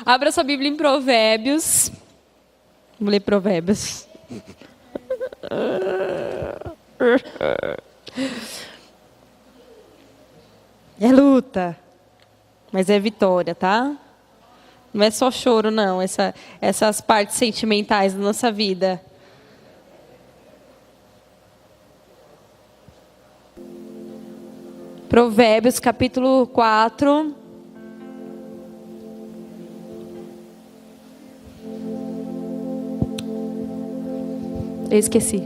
Abra sua Bíblia em Provérbios. Vamos ler Provérbios. É luta, mas é vitória, tá? Não é só choro, não. Essas partes sentimentais da nossa vida. Provérbios, capítulo 4. Eu esqueci.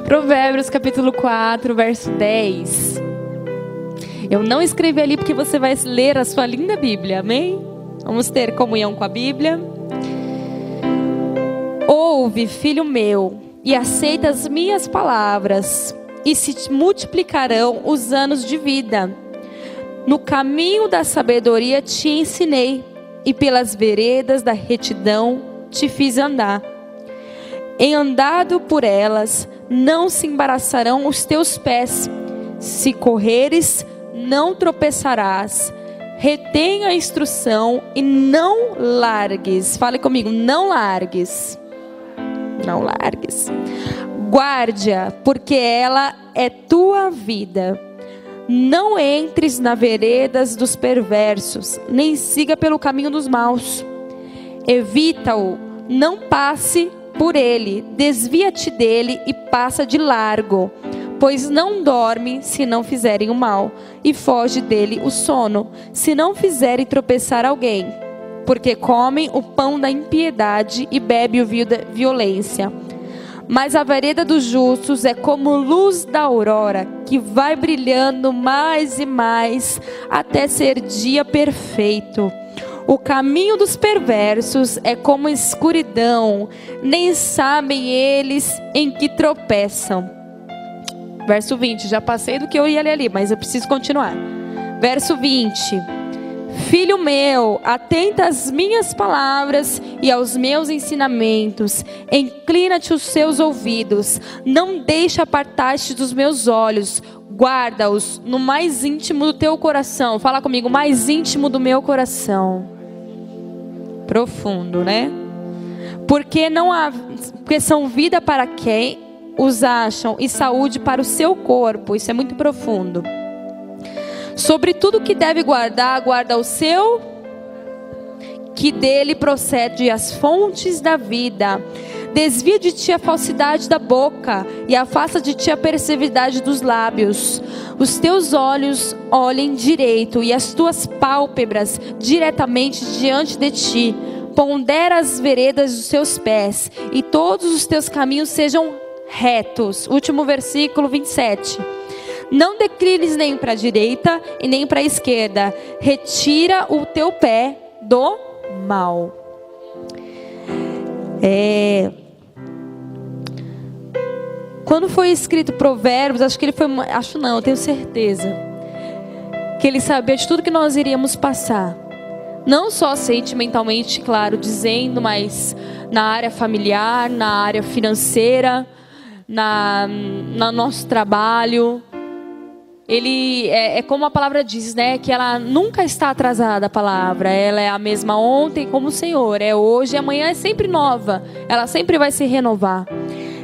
Provérbios, capítulo 4, verso 10. Eu não escrevi ali porque você vai ler a sua linda Bíblia, amém? Vamos ter comunhão com a Bíblia. Ouve, filho meu, e aceita as minhas palavras, e se multiplicarão os anos de vida. No caminho da sabedoria te ensinei, e pelas veredas da retidão te fiz andar. Em andado por elas, não se embaraçarão os teus pés. Se correres, não tropeçarás. Retém a instrução e não largues. Fale comigo, não largues. Não largues. Guarde-a, porque ela é tua vida. Não entres nas veredas dos perversos, nem siga pelo caminho dos maus. Evita-o, não passe por ele, desvia-te dele e passa de largo, pois não dorme se não fizerem o mal, e foge dele o sono, se não fizerem tropeçar alguém, porque comem o pão da impiedade e bebem o vinho da violência. Mas a vereda dos justos é como luz da aurora, que vai brilhando mais e mais, até ser dia perfeito. O caminho dos perversos é como escuridão, nem sabem eles em que tropeçam. Verso 20, já passei do que eu ia ler ali, mas eu preciso continuar. Verso 20. Filho meu, atenta às minhas palavras e aos meus ensinamentos. Inclina-te os seus ouvidos. Não deixe apartar-te dos meus olhos. Guarda-os no mais íntimo do teu coração. Fala comigo, mais íntimo do meu coração. Profundo, né? Porque são vida para quem os acham e saúde para o seu corpo. Isso é muito profundo. Sobre tudo que deve guardar, guarda o seu, que dele procede as fontes da vida. Desvia de ti a falsidade da boca e afasta de ti a perversidade dos lábios. Os teus olhos olhem direito e as tuas pálpebras diretamente diante de ti. Pondera as veredas dos seus pés e todos os teus caminhos sejam retos. Último versículo 27. Não declines nem para a direita e nem para a esquerda. Retira o teu pé do mal. Quando foi escrito Provérbios, eu tenho certeza que ele sabia de tudo que nós iríamos passar. Não só sentimentalmente, claro, dizendo, mas na área familiar, na área financeira, no nosso trabalho. Ele é como a palavra diz, né? Que ela nunca está atrasada, a palavra. Ela é a mesma ontem como o Senhor. É hoje e amanhã é sempre nova. Ela sempre vai se renovar.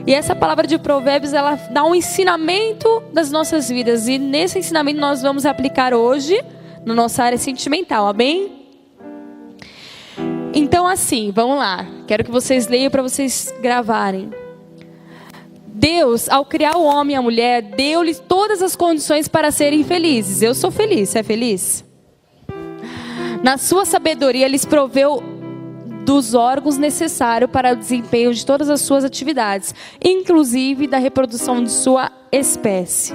E essa palavra de Provérbios, ela dá um ensinamento das nossas vidas. E nesse ensinamento nós vamos aplicar hoje na nossa área sentimental, amém? Então assim, vamos lá. Quero que vocês leiam para vocês gravarem. Deus, ao criar o homem e a mulher, deu-lhes todas as condições para serem felizes. Eu sou feliz, você é feliz? Na sua sabedoria, lhes proveu dos órgãos necessários para o desempenho de todas as suas atividades, inclusive da reprodução de sua espécie.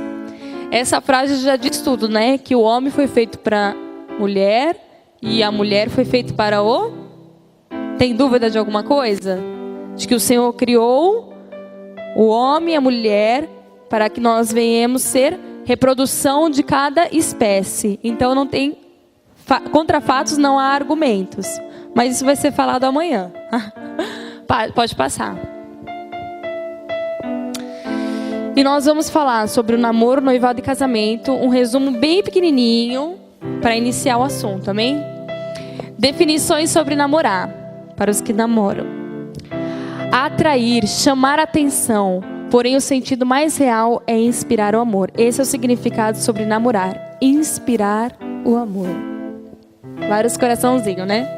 Essa frase já diz tudo, né? Que o homem foi feito para a mulher e a mulher foi feita para o... Tem dúvida de alguma coisa? De que o Senhor criou o homem e a mulher para que nós venhamos ser reprodução de cada espécie. Então não tem contra fatos, não há argumentos. Mas isso vai ser falado amanhã. Pode passar. E nós vamos falar sobre o namoro, noivado e casamento. Um resumo bem pequenininho para iniciar o assunto, amém? Definições sobre namorar, para os que namoram. Atrair, chamar a atenção, porém o sentido mais real é inspirar o amor. Esse é o significado sobre namorar, inspirar o amor. Vários coraçãozinhos, né?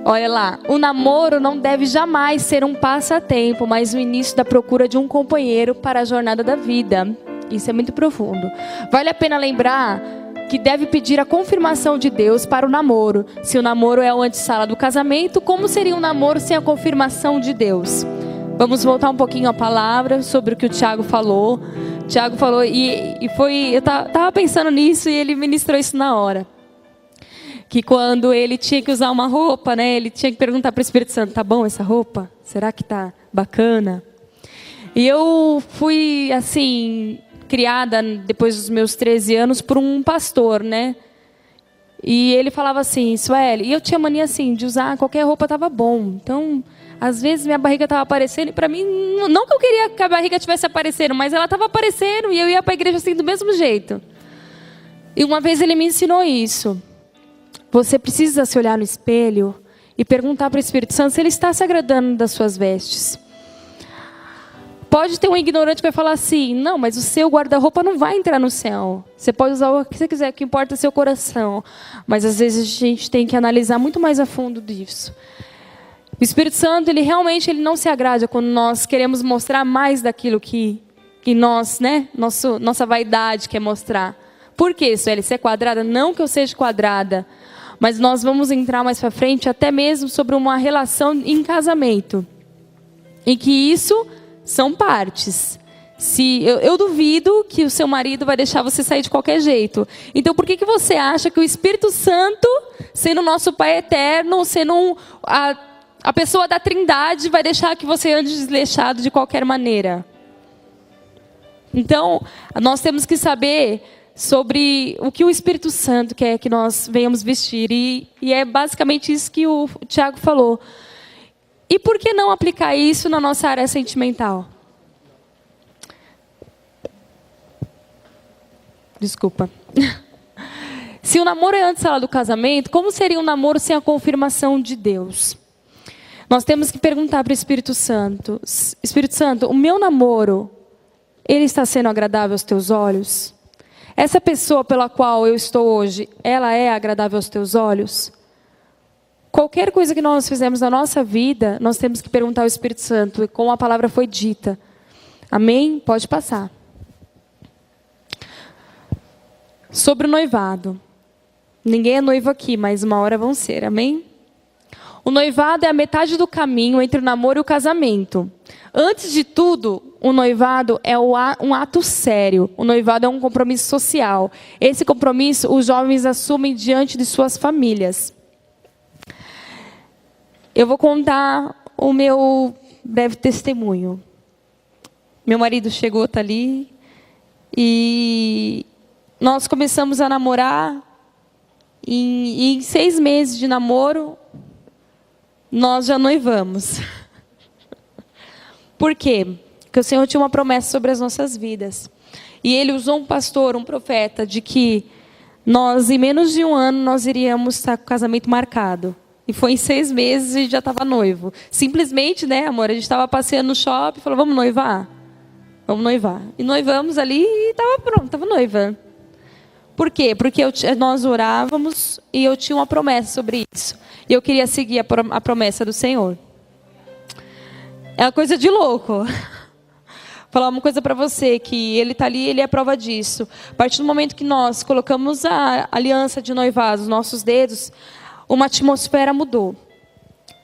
Olha lá, o namoro não deve jamais ser um passatempo, mas o início da procura de um companheiro para a jornada da vida. Isso é muito profundo. Vale a pena lembrar que deve pedir a confirmação de Deus para o namoro. Se o namoro é a antessala do casamento, como seria um namoro sem a confirmação de Deus? Vamos voltar um pouquinho à palavra sobre o que o Tiago falou. O Tiago falou e foi, eu estava pensando nisso e ele ministrou isso na hora. Que quando ele tinha que usar uma roupa, né, ele tinha que perguntar para o Espírito Santo: tá bom essa roupa? Será que tá bacana? E eu fui assim, criada depois dos meus 13 anos por um pastor, né? E ele falava assim: Sueli, e eu tinha mania assim de usar qualquer roupa, tava bom. Então, às vezes minha barriga estava aparecendo e para mim, não que eu queria que a barriga estivesse aparecendo, mas ela estava aparecendo e eu ia para a igreja assim do mesmo jeito. E uma vez ele me ensinou isso. Você precisa se olhar no espelho e perguntar para o Espírito Santo se ele está se agradando das suas vestes. Pode ter um ignorante que vai falar assim: não, mas o seu guarda-roupa não vai entrar no céu. Você pode usar o que você quiser, o que importa é seu coração. Mas às vezes a gente tem que analisar muito mais a fundo disso. O Espírito Santo, ele realmente não se agrada quando nós queremos mostrar mais daquilo que nós, né, nossa vaidade quer mostrar. Por quê, Sueli? Você é quadrada? Não que eu seja quadrada. Mas nós vamos entrar mais para frente até mesmo sobre uma relação em casamento. Em que isso são partes. Eu duvido que o seu marido vai deixar você sair de qualquer jeito. Então por que você acha que o Espírito Santo, sendo nosso Pai eterno, sendo a pessoa da Trindade, vai deixar que você ande desleixado de qualquer maneira? Então, nós temos que saber sobre o que o Espírito Santo quer que nós venhamos vestir. E é basicamente isso que o Tiago falou. E por que não aplicar isso na nossa área sentimental? Desculpa. Se o namoro é antessala do casamento, como seria um namoro sem a confirmação de Deus? Nós temos que perguntar para o Espírito Santo: Espírito Santo, o meu namoro, ele está sendo agradável aos teus olhos? Essa pessoa pela qual eu estou hoje, ela é agradável aos teus olhos? Qualquer coisa que nós fizemos na nossa vida, nós temos que perguntar ao Espírito Santo, como a palavra foi dita. Amém? Pode passar. Sobre o noivado. Ninguém é noivo aqui, mas uma hora vão ser, amém? O noivado é a metade do caminho entre o namoro e o casamento. Antes de tudo, o noivado é um ato sério. O noivado é um compromisso social. Esse compromisso os jovens assumem diante de suas famílias. Eu vou contar o meu breve testemunho. Meu marido chegou, tá ali, e nós começamos a namorar. E em 6 meses de namoro, nós já noivamos. Por quê? Porque o Senhor tinha uma promessa sobre as nossas vidas. E Ele usou um pastor, um profeta, de que nós, em menos de 1 ano, nós iríamos estar com o casamento marcado. E foi em 6 meses e já estava noivo. Simplesmente, né, amor? A gente estava passeando no shopping e falou: vamos noivar? Vamos noivar. E noivamos ali e estava pronto, estava noiva. Por quê? Porque nós orávamos e eu tinha uma promessa sobre isso. E eu queria seguir a promessa do Senhor. É uma coisa de louco. Falar uma coisa para você, que Ele está ali, Ele é a prova disso. A partir do momento que nós colocamos a aliança de noivado, os nossos dedos, uma atmosfera mudou.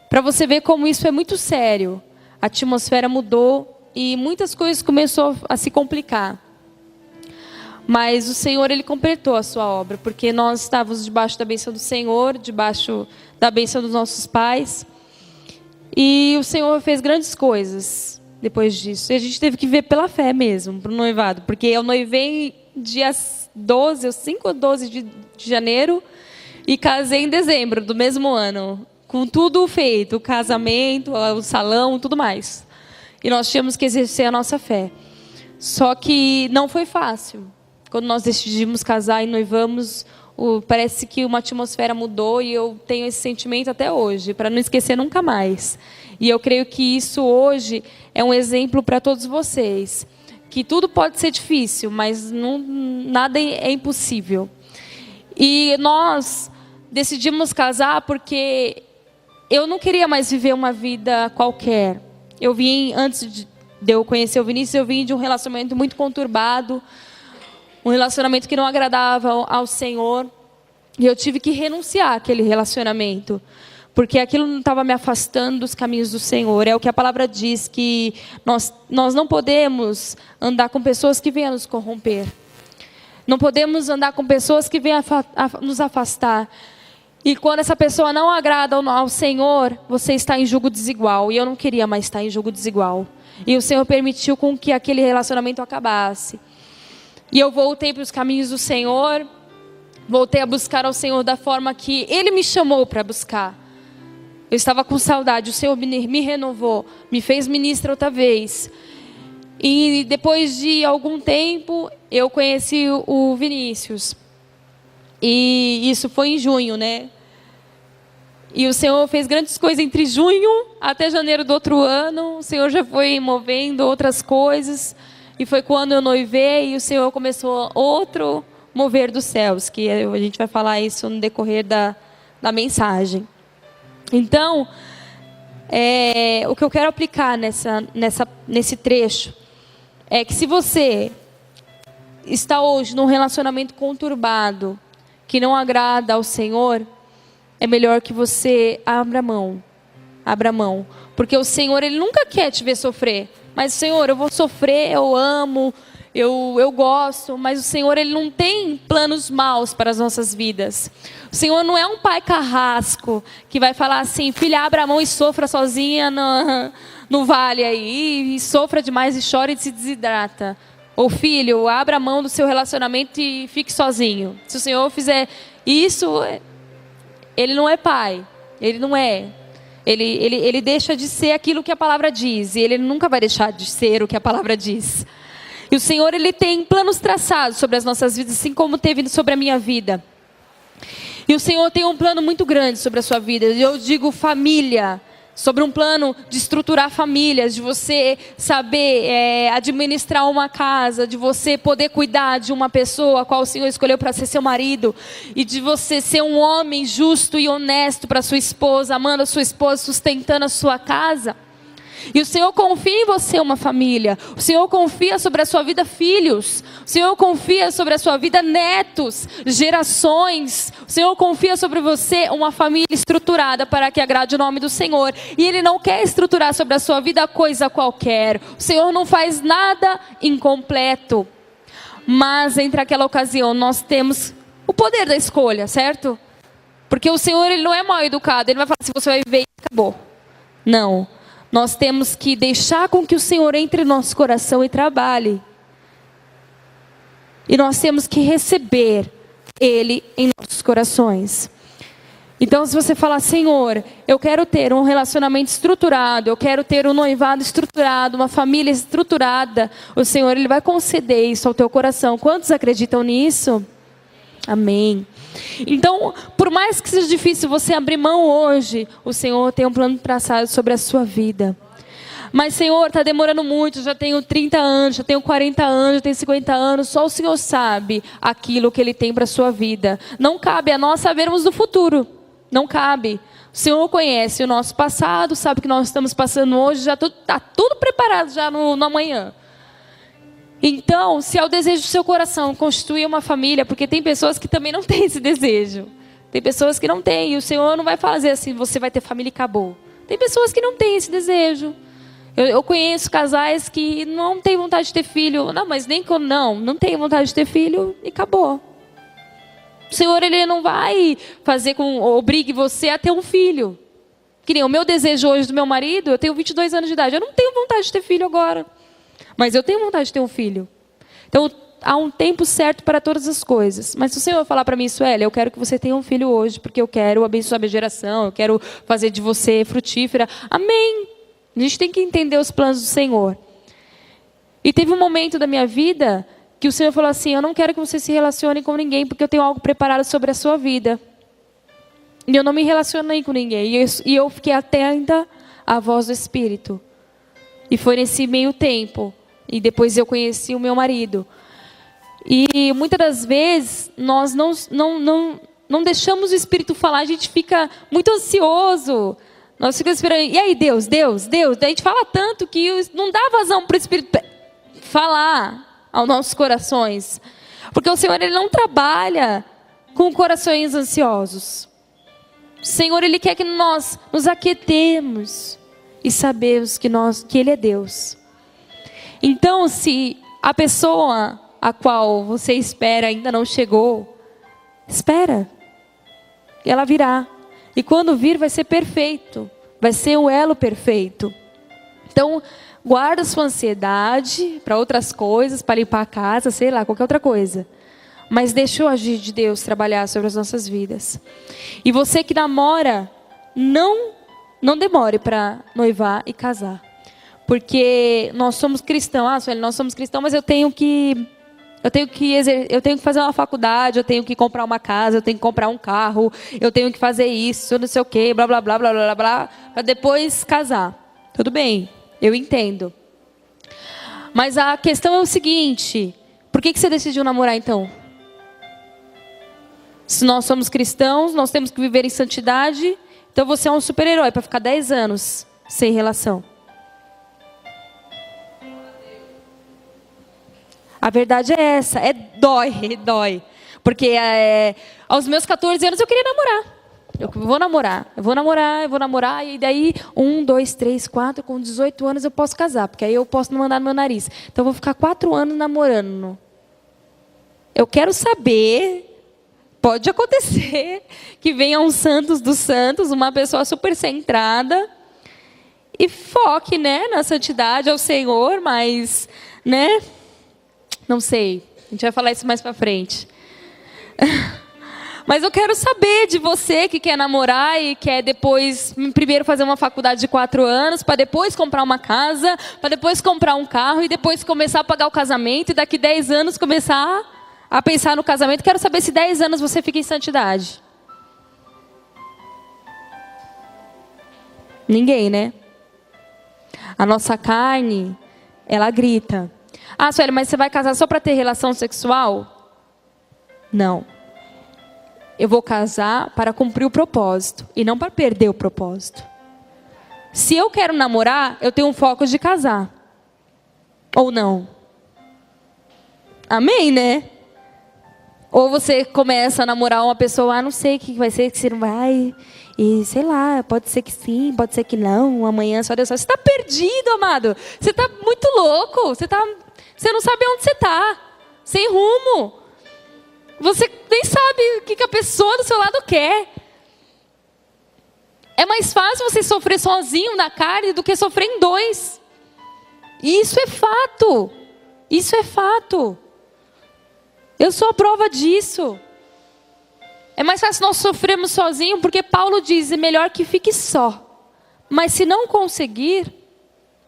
Para você ver como isso é muito sério. A atmosfera mudou e muitas coisas começaram a se complicar. Mas o Senhor, Ele completou a sua obra, porque nós estávamos debaixo da bênção do Senhor, debaixo da bênção dos nossos pais. E o Senhor fez grandes coisas depois disso. E a gente teve que ver pela fé mesmo, para o noivado. Porque eu noivei dias 12, ou 5 ou 12 de janeiro, e casei em dezembro do mesmo ano. Com tudo feito, o casamento, o salão, tudo mais. E nós tínhamos que exercer a nossa fé. Só que não foi fácil. Quando nós decidimos casar e noivamos, Parece que uma atmosfera mudou e eu tenho esse sentimento até hoje, para não esquecer nunca mais. E eu creio que isso hoje é um exemplo para todos vocês. Que tudo pode ser difícil, mas nada é impossível. E nós decidimos casar porque eu não queria mais viver uma vida qualquer. Antes de eu conhecer o Vinícius, eu vim de um relacionamento muito conturbado, um relacionamento que não agradava ao Senhor, e eu tive que renunciar àquele relacionamento, porque aquilo não estava me afastando dos caminhos do Senhor. É o que a palavra diz, que nós não podemos andar com pessoas que venham nos corromper, não podemos andar com pessoas que venham nos afastar. E quando essa pessoa não agrada ao Senhor, você está em julgo desigual. E eu não queria mais estar em julgo desigual. E o Senhor permitiu com que aquele relacionamento acabasse. E eu voltei para os caminhos do Senhor. Voltei a buscar ao Senhor da forma que Ele me chamou para buscar. Eu estava com saudade. O Senhor me renovou. Me fez ministra outra vez. E depois de algum tempo, eu conheci o Vinícius. E isso foi em junho, né? E o Senhor fez grandes coisas entre junho até janeiro do outro ano. O Senhor já foi movendo outras coisas. E foi quando eu noivei e o Senhor começou outro mover dos céus. Que a gente vai falar isso no decorrer da mensagem. Então, o que eu quero aplicar nesse trecho é que se você está hoje num relacionamento conturbado, que não agrada ao Senhor, é melhor que você abra mão. Abra mão. Porque o Senhor, Ele nunca quer te ver sofrer. Mas, Senhor, eu vou sofrer, eu amo, eu gosto. Mas o Senhor, Ele não tem planos maus para as nossas vidas. O Senhor não é um pai carrasco que vai falar assim: filha, abra a mão e sofra sozinha no vale aí. E sofra demais e chora e se desidrata. Ou filho, abra a mão do seu relacionamento e fique sozinho. Se o Senhor fizer isso, Ele não é pai. Ele não é. Ele deixa de ser aquilo que a palavra diz. E Ele nunca vai deixar de ser o que a palavra diz. E o Senhor, Ele tem planos traçados sobre as nossas vidas, assim como teve sobre a minha vida. E o Senhor tem um plano muito grande sobre a sua vida. Eu digo família. Sobre um plano de estruturar famílias, de você saber administrar uma casa, de você poder cuidar de uma pessoa a qual o Senhor escolheu para ser seu marido, e de você ser um homem justo e honesto para sua esposa, amando a sua esposa, sustentando a sua casa. E o Senhor confia em você uma família. O Senhor confia sobre a sua vida filhos. O Senhor confia sobre a sua vida netos, gerações. O Senhor confia sobre você uma família estruturada para que agrade o nome do Senhor. E Ele não quer estruturar sobre a sua vida coisa qualquer. O Senhor não faz nada incompleto. Mas entre aquela ocasião nós temos o poder da escolha, certo? Porque o Senhor, Ele não é mal educado. Ele não vai falar assim: você vai viver e acabou. Não. Nós temos que deixar com que o Senhor entre no nosso coração e trabalhe. E nós temos que receber Ele em nossos corações. Então, se você falar: Senhor, eu quero ter um relacionamento estruturado, eu quero ter um noivado estruturado, uma família estruturada, o Senhor, Ele vai conceder isso ao teu coração. Quantos acreditam nisso? Amém. Então, por mais que seja difícil você abrir mão hoje, o Senhor tem um plano traçado sobre a sua vida. Mas, Senhor, está demorando muito, eu já tenho 30 anos, já tenho 40 anos, já tenho 50 anos. Só o Senhor sabe aquilo que Ele tem para a sua vida. Não cabe a nós sabermos do futuro. Não cabe. O Senhor conhece o nosso passado, sabe o que nós estamos passando hoje, já está tudo preparado já no amanhã. Então, se é o desejo do seu coração constituir uma família, porque tem pessoas que também não têm esse desejo. Tem pessoas que não têm, e o Senhor não vai fazer assim: você vai ter família e acabou. Tem pessoas que não têm esse desejo. Eu conheço casais que não têm vontade de ter filho. Não, mas nem quando não tem vontade de ter filho e acabou. O Senhor, Ele não vai fazer obrigue você a ter um filho. Que nem o meu desejo hoje do meu marido, eu tenho 22 anos de idade. Eu não tenho vontade de ter filho agora. Mas eu tenho vontade de ter um filho. Então, há um tempo certo para todas as coisas. Mas se o Senhor falar para mim: Sueli, eu quero que você tenha um filho hoje, porque eu quero abençoar a minha geração, eu quero fazer de você frutífera. Amém. A gente tem que entender os planos do Senhor. E teve um momento da minha vida que o Senhor falou assim: eu não quero que você se relacione com ninguém, porque eu tenho algo preparado sobre a sua vida. E eu não me relacionei com ninguém. E eu fiquei atenta à voz do Espírito. E foi nesse meio tempo. E depois eu conheci o meu marido. E muitas das vezes nós não deixamos o Espírito falar. A gente fica muito ansioso. Nós ficamos esperando. E aí, Deus. Daí a gente fala tanto que não dá vazão para o Espírito falar aos nossos corações. Porque o Senhor, Ele não trabalha com corações ansiosos. O Senhor, Ele quer que nós nos aquietemos e sabemos que Ele é Deus. Então, se a pessoa a qual você espera ainda não chegou, espera. Ela virá. E quando vir, vai ser perfeito. Vai ser o elo perfeito. Então, guarda sua ansiedade para outras coisas, para limpar a casa, sei lá, qualquer outra coisa. Mas deixa o agir de Deus trabalhar sobre as nossas vidas. E você que namora, não demore para noivar e casar. Porque nós somos cristãos. Ah, Sueli, nós somos cristãos, mas eu tenho que fazer uma faculdade, eu tenho que comprar uma casa, eu tenho que comprar um carro, eu tenho que fazer isso, não sei o quê, blá, blá, blá, blá, blá, blá, para depois casar. Tudo bem, eu entendo. Mas a questão é o seguinte: por que você decidiu namorar então? Se nós somos cristãos, nós temos que viver em santidade, então você é um super-herói para ficar 10 anos sem relação. A verdade é essa, dói. Porque aos meus 14 anos eu queria namorar. Eu vou namorar, e daí 1, 2, 3, 4, com 18 anos eu posso casar, porque aí eu posso não mandar no meu nariz. Então eu vou ficar 4 anos namorando. Eu quero saber, pode acontecer, que venha um santos dos santos, uma pessoa super centrada, e foque, né, na santidade ao Senhor, mas, né... Não sei, a gente vai falar isso mais pra frente. Mas eu quero saber de você que quer namorar e quer depois, primeiro fazer uma faculdade de 4 anos, para depois comprar uma casa, para depois comprar um carro e depois começar a pagar o casamento e daqui 10 anos começar a pensar no casamento. Quero saber se 10 anos você fica em santidade. Ninguém, né? A nossa carne, ela grita. Ah, Sueli, mas você vai casar só para ter relação sexual? Não. Eu vou casar para cumprir o propósito e não para perder o propósito. Se eu quero namorar, eu tenho um foco de casar. Ou não? Amém, né? Ou você começa a namorar uma pessoa, não sei o que vai ser, que você não vai... E sei lá, pode ser que sim, pode ser que não, amanhã só Deus sabe. Você está perdido, amado. Você está muito louco. Você não sabe onde você está. Sem rumo. Você nem sabe o que a pessoa do seu lado quer. É mais fácil você sofrer sozinho na carne do que sofrer em dois. E isso é fato. Isso é fato. Eu sou a prova disso. É mais fácil nós sofrermos sozinhos, porque Paulo diz, é melhor que fique só. Mas se não conseguir,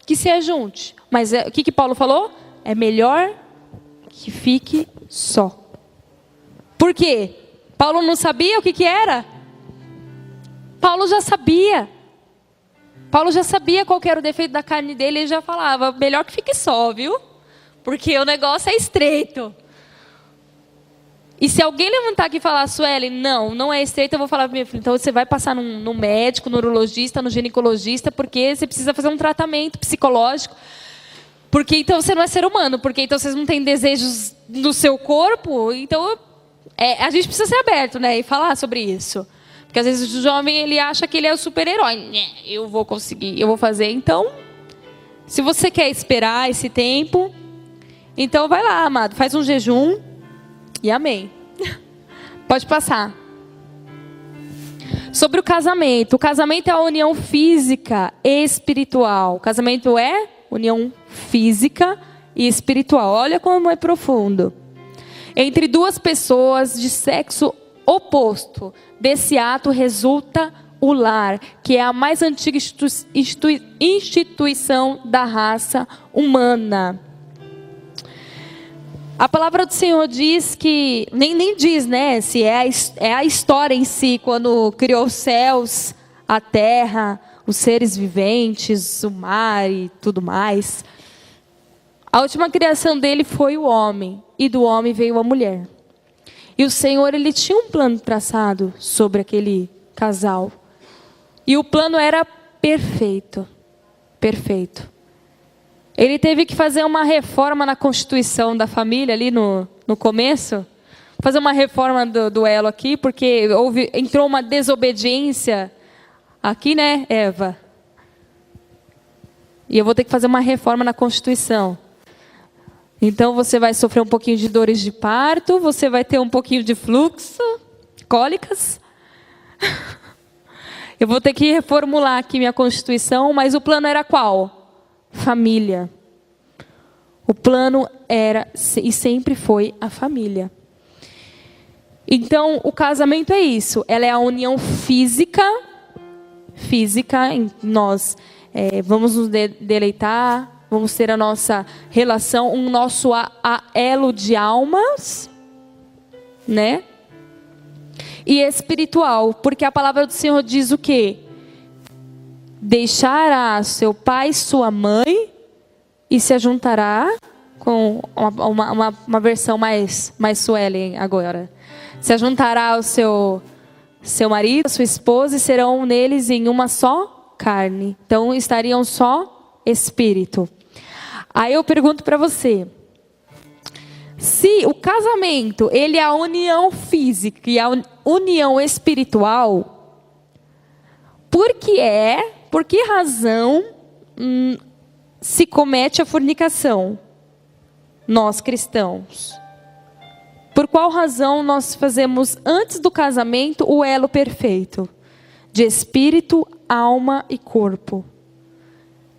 que se ajunte. Mas o que Paulo falou? É melhor que fique só. Por quê? Paulo não sabia o que era? Paulo já sabia. Paulo já sabia qual que era o defeito da carne dele, ele já falava, melhor que fique só, viu? Porque o negócio é estreito. E se alguém levantar aqui e falar, Sueli, não é estreito, eu vou falar para minha filha, então você vai passar no médico, no urologista, no ginecologista, porque você precisa fazer um tratamento psicológico. Porque então você não é ser humano, porque então vocês não têm desejos no seu corpo, então a gente precisa ser aberto, né, e falar sobre isso. Porque às vezes o jovem, ele acha que ele é o super-herói. Eu vou conseguir, eu vou fazer. Então, se você quer esperar esse tempo, então vai lá, amado, faz um jejum. E amém. Pode passar. Sobre o casamento. O casamento é a união física e espiritual. O casamento é união física e espiritual. Olha como é profundo. Entre duas pessoas de sexo oposto. Desse ato resulta o lar, que é a mais antiga instituição da raça humana. A palavra do Senhor diz que, nem diz, né, se é a história em si, quando criou os céus, a terra, os seres viventes, o mar e tudo mais. A última criação dele foi o homem, e do homem veio a mulher. E o Senhor, ele tinha um plano traçado sobre aquele casal. E o plano era perfeito, perfeito. Ele teve que fazer uma reforma na constituição da família ali no começo. Fazer uma reforma do elo aqui, porque entrou uma desobediência aqui, né, Eva? E eu vou ter que fazer uma reforma na constituição. Então você vai sofrer um pouquinho de dores de parto, você vai ter um pouquinho de fluxo, cólicas. Eu vou ter que reformular aqui minha constituição, mas o plano era qual? Família. O plano era e sempre foi a família. Então, o casamento é isso. Ela é a união física. Nós vamos nos deleitar, vamos ter a nossa relação, um nosso elo de almas, né? E espiritual, porque a palavra do Senhor diz o quê? Deixará seu pai e sua mãe e se ajuntará com uma versão mais Suelen agora. Se ajuntará ao seu marido, a sua esposa, e serão neles em uma só carne. Então estariam só espírito. Aí eu pergunto para você, se o casamento ele é a união física e a união espiritual, por que razão se comete a fornicação? Nós cristãos. Por qual razão nós fazemos antes do casamento o elo perfeito de espírito, alma e corpo?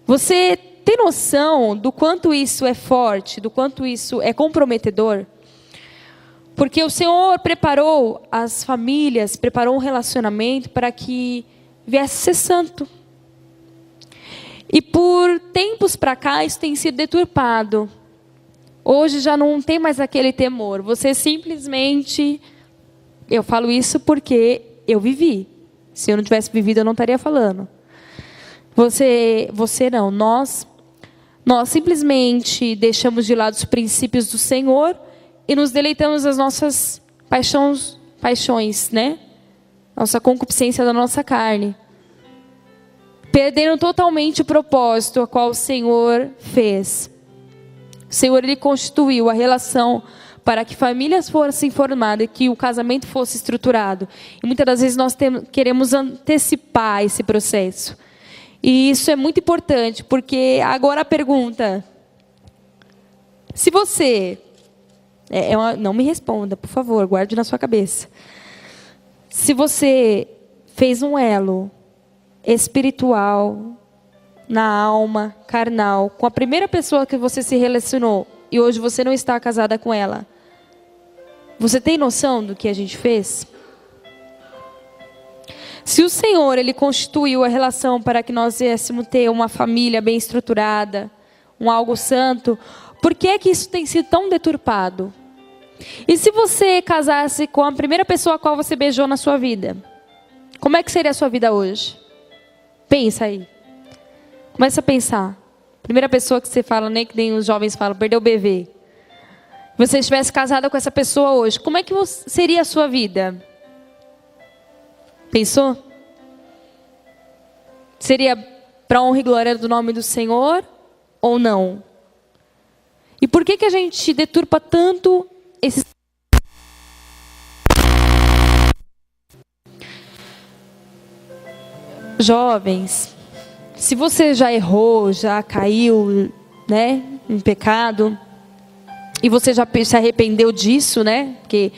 Você tem noção do quanto isso é forte, do quanto isso é comprometedor? Porque o Senhor preparou as famílias, preparou um relacionamento para que viesse ser santo. E por tempos para cá isso tem sido deturpado. Hoje já não tem mais aquele temor. Você simplesmente... Eu falo isso porque eu vivi. Se eu não tivesse vivido, eu não estaria falando. Você não. Nós simplesmente deixamos de lado os princípios do Senhor e nos deleitamos nas nossas paixões, né? Nossa concupiscência da nossa carne. Perdendo totalmente o propósito a qual o Senhor fez. O Senhor, ele constituiu a relação para que famílias fossem formadas, que o casamento fosse estruturado. E muitas das vezes nós queremos antecipar esse processo. E isso é muito importante, porque agora a pergunta... Se você... não me responda, por favor, guarde na sua cabeça. Se você fez um elo espiritual... na alma, carnal, com a primeira pessoa que você se relacionou e hoje você não está casada com ela, você tem noção do que a gente fez? Se o Senhor, ele constituiu a relação para que nós viéssemos ter uma família bem estruturada, um algo santo, por que é que isso tem sido tão deturpado? E se você casasse com a primeira pessoa a qual você beijou na sua vida, como é que seria a sua vida hoje? Pensa aí. Começa a pensar. Primeira pessoa que você fala, né, que nem os jovens falam, perdeu o bebê. Se você estivesse casada com essa pessoa hoje, como é que seria a sua vida? Pensou? Seria para honra e glória do nome do Senhor ou não? E por que a gente deturpa tanto esses... Jovens... Se você já errou, já caiu, né, em pecado, e você já se arrependeu disso, né? Porque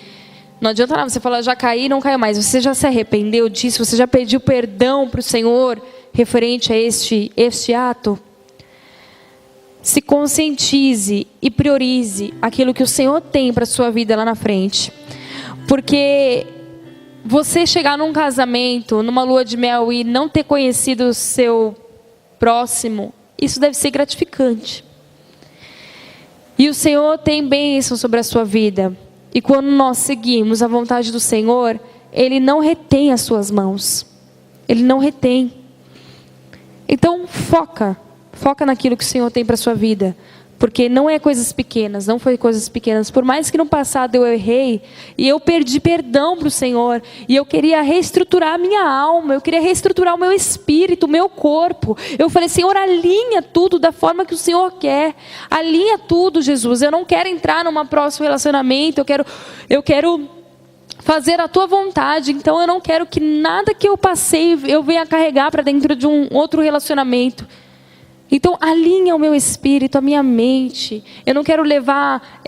não adianta nada você falar, já caí, não caiu mais. Você já se arrependeu disso? Você já pediu perdão para o Senhor referente a este ato? Se conscientize e priorize aquilo que o Senhor tem para a sua vida lá na frente. Porque você chegar num casamento, numa lua de mel e não ter conhecido o seu próximo, isso deve ser gratificante. E o Senhor tem bênção sobre a sua vida. E quando nós seguimos a vontade do Senhor, Ele não retém as suas mãos. Ele não retém. Então foca naquilo que o Senhor tem para a sua vida. Porque não é coisas pequenas, não foi coisas pequenas. Por mais que no passado eu errei, e eu pedi perdão para o Senhor, e eu queria reestruturar a minha alma, eu queria reestruturar o meu espírito, o meu corpo. Eu falei, Senhor, alinha tudo da forma que o Senhor quer. Alinha tudo, Jesus. Eu não quero entrar num próximo relacionamento, eu quero fazer a tua vontade. Então eu não quero que nada que eu passei eu venha carregar para dentro de um outro relacionamento. Então alinha o meu espírito, a minha mente. Eu não quero levar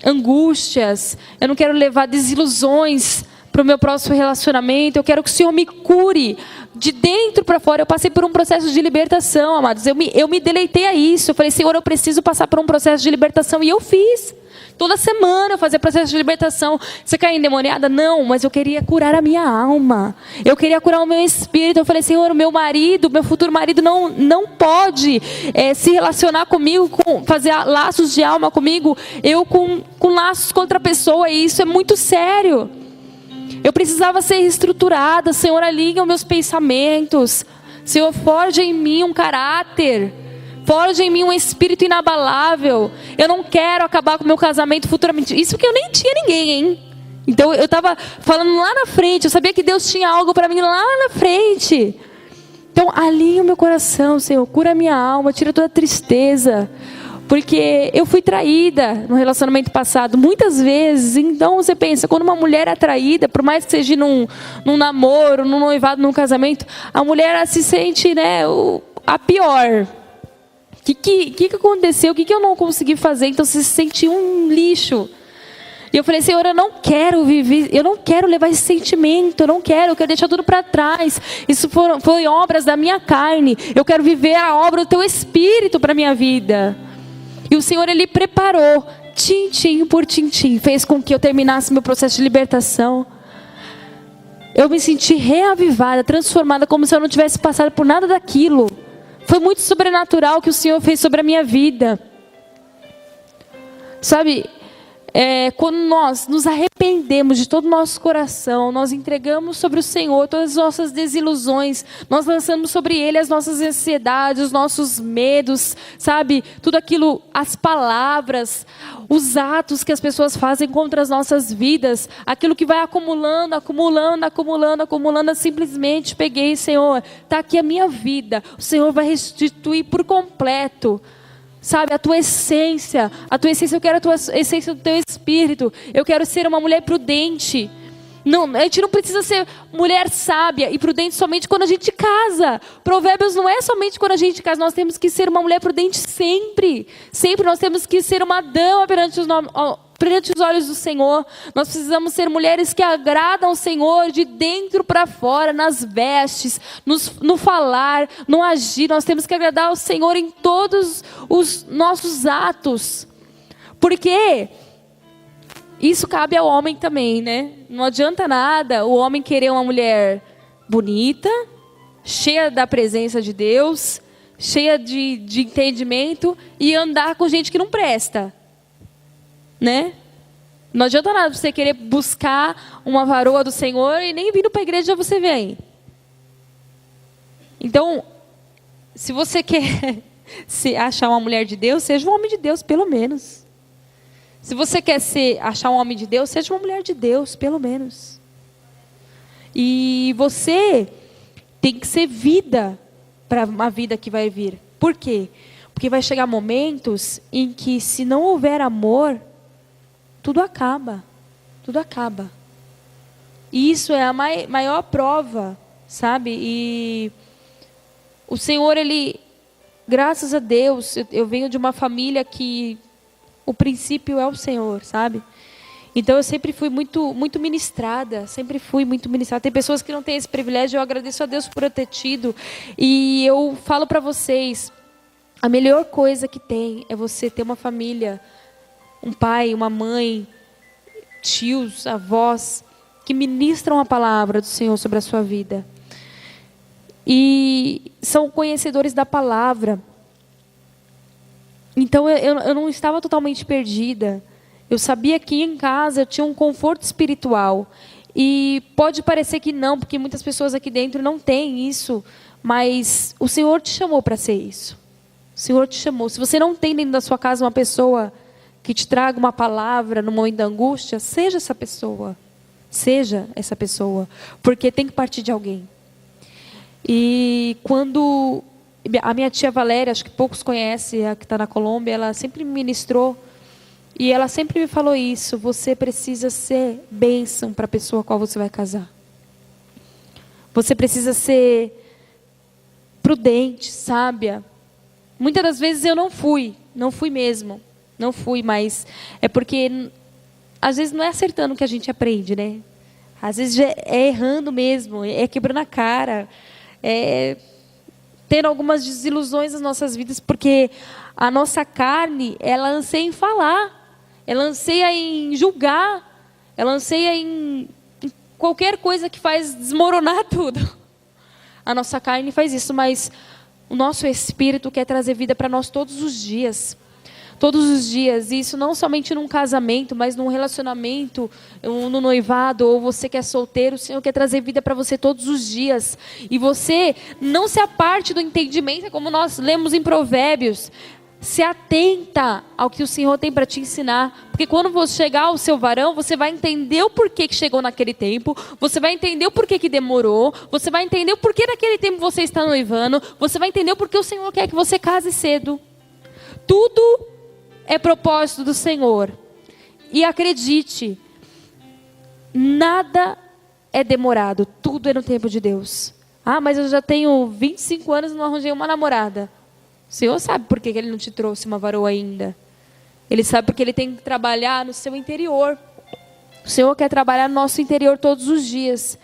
angústias, eu não quero levar desilusões para o meu próximo relacionamento. Eu quero que o Senhor me cure de dentro para fora. Eu passei por um processo de libertação, amados. Eu me deleitei a isso. Eu falei, Senhor, eu preciso passar por um processo de libertação. E eu fiz. Toda semana eu fazia processo de libertação. Você caiu endemoniada? Não, mas eu queria curar a minha alma. Eu queria curar o meu espírito. Eu falei, Senhor, o meu marido, meu futuro marido não pode se relacionar comigo, fazer laços de alma comigo, eu com laços contra a pessoa. E isso é muito sério. Eu precisava ser reestruturada. Senhor, alinha os meus pensamentos. Senhor, forja em mim um caráter. Forja em mim um espírito inabalável. Eu não quero acabar com o meu casamento futuramente. Isso que eu nem tinha ninguém, hein? Então eu estava falando lá na frente. Eu sabia que Deus tinha algo para mim lá na frente. Então alinha o meu coração, Senhor. Cura a minha alma, tira toda a tristeza. Porque eu fui traída no relacionamento passado, muitas vezes. Então você pensa, quando uma mulher é traída, por mais que seja num namoro, num noivado, num casamento, a mulher ela se sente, né, a pior. O que aconteceu? O que eu não consegui fazer? Então você se sentiu um lixo. E eu falei, Senhor, eu não quero viver, eu não quero levar esse sentimento, eu quero deixar tudo para trás. Isso foi obras da minha carne. Eu quero viver a obra do teu espírito para a minha vida. E o Senhor, Ele preparou, tintim por tintim, fez com que eu terminasse meu processo de libertação. Eu me senti reavivada, transformada, como se eu não tivesse passado por nada daquilo. Foi muito sobrenatural que o Senhor fez sobre a minha vida. Sabe, quando nós nos arrependemos de todo o nosso coração, nós entregamos sobre o Senhor todas as nossas desilusões, nós lançamos sobre Ele as nossas ansiedades, os nossos medos, sabe, tudo aquilo, as palavras, os atos que as pessoas fazem contra as nossas vidas, aquilo que vai acumulando, eu simplesmente peguei, Senhor, está aqui a minha vida, o Senhor vai restituir por completo. Sabe, a tua essência, eu quero a tua essência do teu espírito. Eu quero ser uma mulher prudente. Não, a gente não precisa ser mulher sábia e prudente somente quando a gente casa. Provérbios não é somente quando a gente casa. Nós temos que ser uma mulher prudente sempre. Sempre nós temos que ser uma dama perante os olhos do Senhor. Nós precisamos ser mulheres que agradam ao Senhor de dentro para fora, nas vestes, no falar, no agir. Nós temos que agradar ao Senhor em todos os nossos atos. Porque isso cabe ao homem também, né? Não adianta nada o homem querer uma mulher bonita, cheia da presença de Deus, cheia de entendimento e andar com gente que não presta. Né? Não adianta nada você querer buscar uma varoa do Senhor e nem vindo para a igreja já você vem. Então, se você quer achar uma mulher de Deus, seja um homem de Deus, pelo menos. Se você quer achar um homem de Deus, seja uma mulher de Deus, pelo menos. E você tem que ser vida para uma vida que vai vir. Por quê? Porque vai chegar momentos em que, se não houver amor, tudo acaba. Tudo acaba. E isso é a maior prova, sabe? E o Senhor, Ele, graças a Deus, eu venho de uma família que o princípio é o Senhor, sabe? Então eu sempre fui muito ministrada, sempre fui muito ministrada. Tem pessoas que não têm esse privilégio, eu agradeço a Deus por eu ter tido. E eu falo para vocês, a melhor coisa que tem é você ter uma família, um pai, uma mãe, tios, avós, que ministram a palavra do Senhor sobre a sua vida. E são conhecedores da palavra. Então eu não estava totalmente perdida. Eu sabia que em casa eu tinha um conforto espiritual. E pode parecer que não, porque muitas pessoas aqui dentro não têm isso. Mas o Senhor te chamou para ser isso. O Senhor te chamou. Se você não tem dentro da sua casa uma pessoa que te traga uma palavra no momento da angústia, seja essa pessoa. Seja essa pessoa. Porque tem que partir de alguém. E quando a minha tia Valéria, acho que poucos conhecem, a que está na Colômbia, ela sempre me ministrou. E ela sempre me falou isso: você precisa ser bênção para a pessoa com a qual você vai casar. Você precisa ser prudente, sábia. Muitas das vezes eu não fui mesmo. Não fui, mas é porque às vezes não é acertando que a gente aprende, né? Às vezes é errando mesmo, é quebrando a cara, é tendo algumas desilusões nas nossas vidas, porque a nossa carne, ela anseia em falar, ela anseia em julgar, ela anseia em qualquer coisa que faz desmoronar tudo. A nossa carne faz isso, mas o nosso espírito quer trazer vida para nós todos os dias. Todos os dias, e isso não somente num casamento, mas num relacionamento, no noivado, ou você que é solteiro, o Senhor quer trazer vida para você todos os dias. E você não se aparte do entendimento, é como nós lemos em Provérbios. Se atenta ao que o Senhor tem para te ensinar, porque quando você chegar ao seu varão, você vai entender o porquê que chegou naquele tempo, você vai entender o porquê que demorou, você vai entender o porquê naquele tempo você está noivando, você vai entender o porquê o Senhor quer que você case cedo. Tudo é propósito do Senhor. E acredite, nada é demorado, tudo é no tempo de Deus. Ah, mas eu já tenho 25 anos e não arranjei uma namorada. O Senhor sabe por que Ele não te trouxe uma varoa ainda. Ele sabe porque Ele tem que trabalhar no seu interior. O Senhor quer trabalhar no nosso interior todos os dias.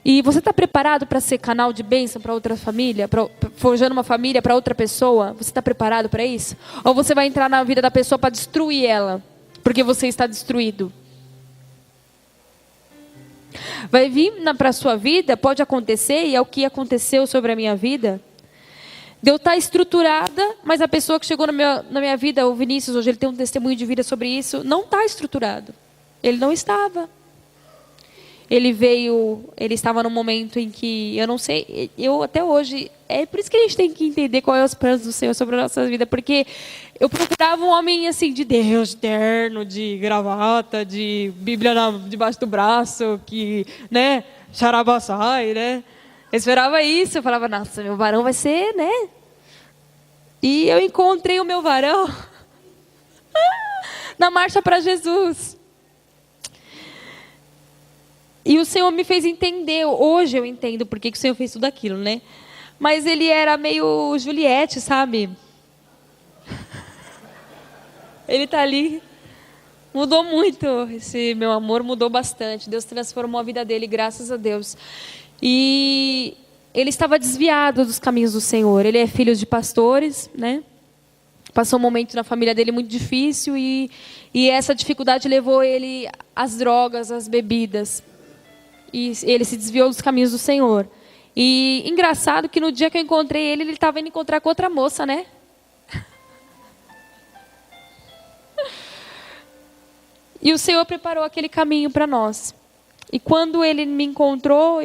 E você está preparado para ser canal de bênção para outra família? Forjando uma família para outra pessoa? Você está preparado para isso? Ou você vai entrar na vida da pessoa para destruir ela? Porque você está destruído. Vai vir para a sua vida, pode acontecer, e é o que aconteceu sobre a minha vida. De eu estar estruturada, mas a pessoa que chegou na minha vida, o Vinícius, hoje ele tem um testemunho de vida sobre isso, não está estruturado. Ele não estava. Ele estava num momento em que, eu não sei, eu até hoje, é por isso que a gente tem que entender qual é os planos do Senhor sobre a nossa vida, porque eu procurava um homem assim, de Deus, de terno, de gravata, de Bíblia debaixo do braço, que, né, xarabaçai, né, eu esperava isso, eu falava, nossa, meu varão vai ser, né, e eu encontrei o meu varão na marcha para Jesus. E o Senhor me fez entender, hoje eu entendo por que o Senhor fez tudo aquilo, né? Mas ele era meio Juliette, sabe? Ele está ali. Mudou muito, esse meu amor mudou bastante. Deus transformou a vida dele, graças a Deus. E ele estava desviado dos caminhos do Senhor. Ele é filho de pastores, né? Passou um momento na família dele muito difícil e essa dificuldade levou ele às drogas, às bebidas. E ele se desviou dos caminhos do Senhor. E engraçado que no dia que eu encontrei ele estava indo encontrar com outra moça, né? E o Senhor preparou aquele caminho para nós. E quando ele me encontrou,